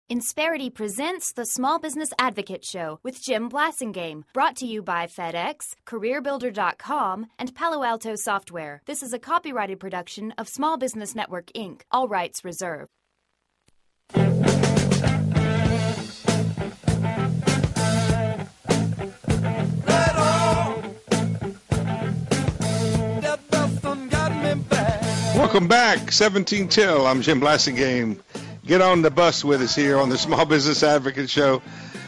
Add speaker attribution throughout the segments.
Speaker 1: Insperity presents the Small Business Advocate Show with Jim Blasingame, brought to you by FedEx, CareerBuilder.com, and Palo Alto Software. This is a copyrighted production of Small Business Network, Inc., all rights reserved.
Speaker 2: Welcome back, 17 till. I'm Jim Blasingame. Get on the bus with us here on the Small Business Advocate Show.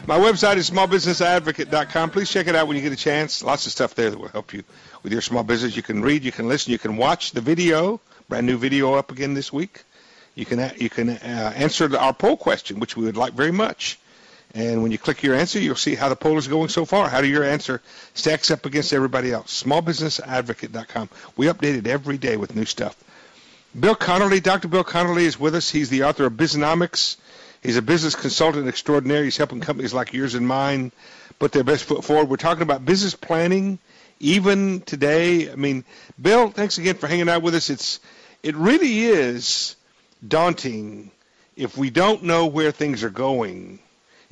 Speaker 2: My website is smallbusinessadvocate.com. Please check it out when you get a chance. Lots of stuff there that will help you with your small business. You can read, you can listen, you can watch the video. Brand new video up again this week. You can answer our poll question, which we would like very much. And when you click your answer, you'll see how the poll is going so far. How do your answer stacks up against everybody else? Smallbusinessadvocate.com. We update it every day with new stuff. Bill Conerly, Dr. Bill Conerly is with us. He's the author of Businomics. He's a business consultant extraordinaire. He's helping companies like yours and mine put their best foot forward. We're talking about business planning even today. I mean, Bill, thanks again for hanging out with us. It really is daunting if we don't know where things are going,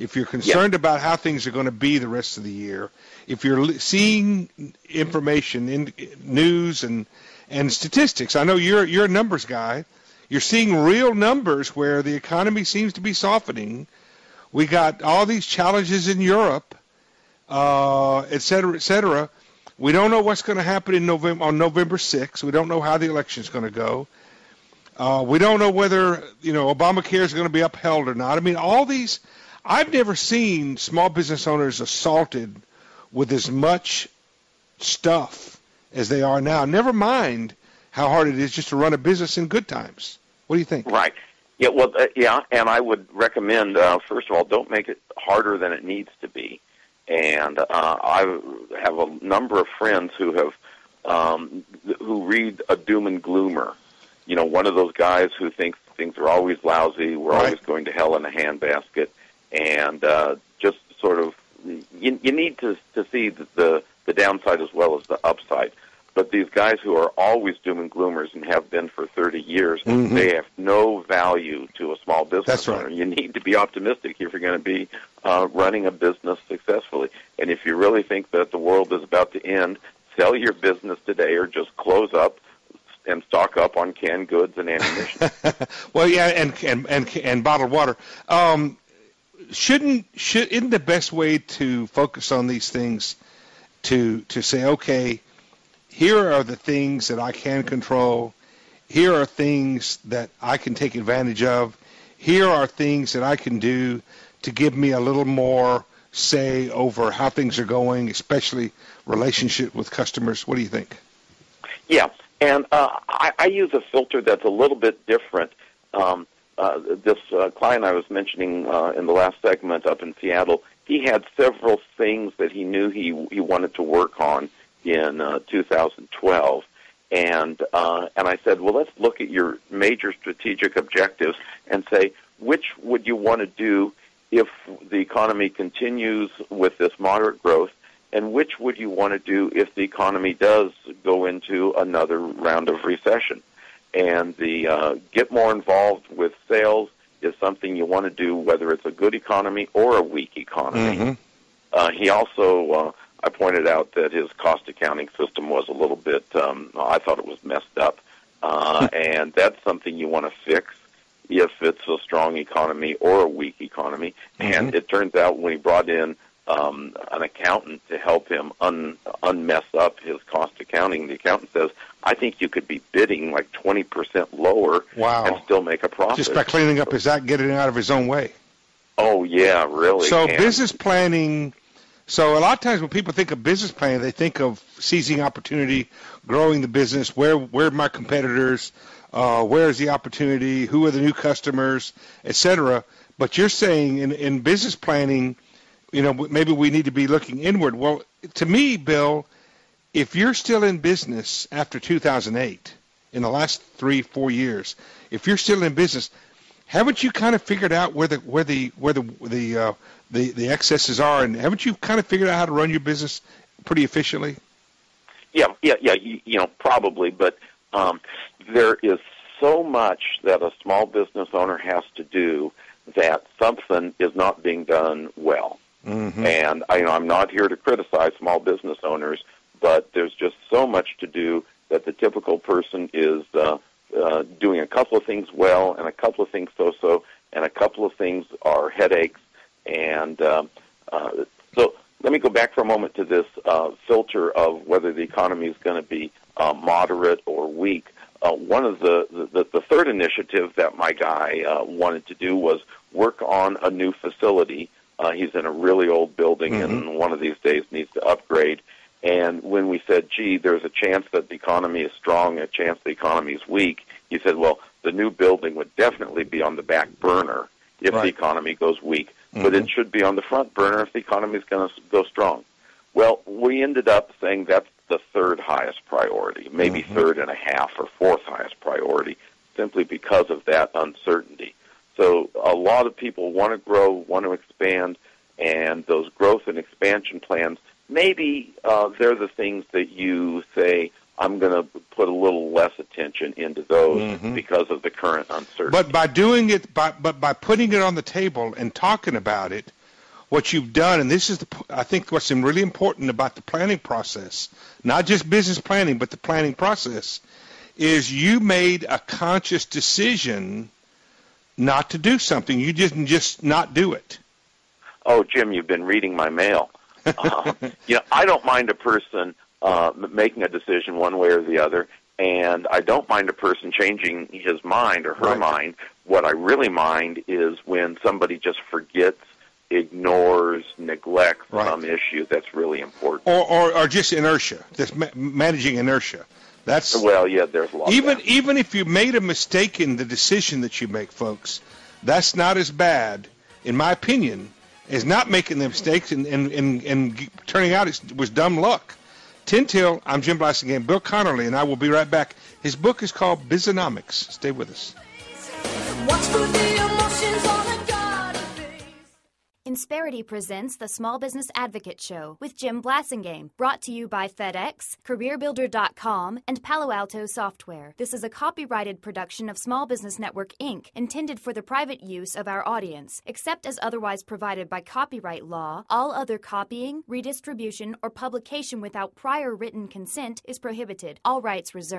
Speaker 2: if you're concerned about how things are going to be the rest of the year, if you're seeing information in news and statistics. I know you're a numbers guy. You're seeing real numbers where the economy seems to be softening. We got all these challenges in Europe, et cetera, et cetera. We don't know what's going to happen on November 6th. We don't know how the election is going to go. We don't know whether Obamacare is going to be upheld or not. I mean, all these. I've never seen small business owners assaulted with as much stuff as they are now. Never mind how hard it is just to run a business in good times. What do you think?
Speaker 3: Right. Yeah, well, and I would recommend, first of all, don't make it harder than it needs to be. And I have a number of friends who read a doom and gloomer. You know, one of those guys who thinks things are always lousy, we're always going to hell in a handbasket, and just sort of, you need to see the downside as well as the upside. But these guys who are always doom and gloomers and have been for 30 years, they have no value to a small business owner. You need to be optimistic if you're going to be running a business successfully. And if you really think that the world is about to end, sell your business today or just close up and stock up on canned goods and ammunition.
Speaker 2: Well, yeah, and bottled water. Isn't the best way to focus on these things to say, okay, here are the things that I can control. Here are things that I can take advantage of. Here are things that I can do to give me a little more say over how things are going, especially relationship with customers. What do you think?
Speaker 3: Yeah, and I use a filter that's a little bit different. This client I was mentioning in the last segment up in Seattle, he had several things that he knew he wanted to work on in 2012, and I said, well, let's look at your major strategic objectives and say, which would you want to do if the economy continues with this moderate growth, and which would you want to do if the economy does go into another round of recession? And the get more involved with sales is something you want to do whether it's a good economy or a weak economy. He also, I pointed out that his cost accounting system was a little bit, I thought it was messed up. And that's something you want to fix if it's a strong economy or a weak economy. And it turns out when he brought in an accountant to help him unmess up his cost accounting, the accountant says, I think you could be bidding like 20% lower and still make a profit.
Speaker 2: Just by cleaning up his act, getting out of his own way.
Speaker 3: Oh, yeah, really.
Speaker 2: So business planning, so a lot of times when people think of business planning, they think of seizing opportunity, growing the business, where are my competitors, where is the opportunity, who are the new customers, et cetera. But you're saying in business planning, maybe we need to be looking inward. Well, to me, Bill, if you're still in business after 2008, in the last 3-4 years, if you're still in business, haven't you kind of figured out where the excesses are, and haven't you kind of figured out how to run your business pretty efficiently?
Speaker 3: Yeah. Probably, but there is so much that a small business owner has to do that something is not being done well. Mm-hmm. And I'm not here to criticize small business owners, but there's just so much to do that the typical person is doing a couple of things well and a couple of things so-so, and a couple of things are headaches. And so let me go back for a moment to this filter of whether the economy is going to be moderate or weak. One of the third initiative that my guy wanted to do was work on a new facility. He's in a really old building, mm-hmm. and one of these days needs to upgrade. And when we said, gee, there's a chance that the economy is strong, a chance the economy is weak, he said, well, the new building would definitely be on the back burner if the economy goes weak, mm-hmm. but it should be on the front burner if the economy is going to go strong. Well, we ended up saying that's the third highest priority, maybe mm-hmm. third and a half or fourth highest priority, simply because of that uncertainty. So a lot of people want to grow, want to expand, and those growth and expansion plans, maybe they're the things that you say, I'm going to put a little less attention into those mm-hmm. because of the current uncertainty.
Speaker 2: But by doing it, by putting it on the table and talking about it, what you've done, and this is, I think, what's really important about the planning process, not just business planning, but the planning process, is you made a conscious decision not to do something. You didn't just not do it.
Speaker 3: Oh, Jim, you've been reading my mail. I don't mind a person making a decision one way or the other, and I don't mind a person changing his mind or her mind. What I really mind is when somebody just forgets, ignores, neglects some issue that's really important.
Speaker 2: Or just inertia, just managing inertia. That's
Speaker 3: there's a lot.
Speaker 2: Even if you made a mistake in the decision that you make, folks, that's not as bad, in my opinion, as not making the mistakes and turning out it was dumb luck. 10 till, I'm Jim Blasingame, Bill Conerly, and I will be right back. His book is called Bizonomics. Stay with us.
Speaker 1: Insperity presents the Small Business Advocate Show with Jim Blasingame, brought to you by FedEx, CareerBuilder.com, and Palo Alto Software. This is a copyrighted production of Small Business Network, Inc., intended for the private use of our audience. Except as otherwise provided by copyright law, all other copying, redistribution, or publication without prior written consent is prohibited. All rights reserved.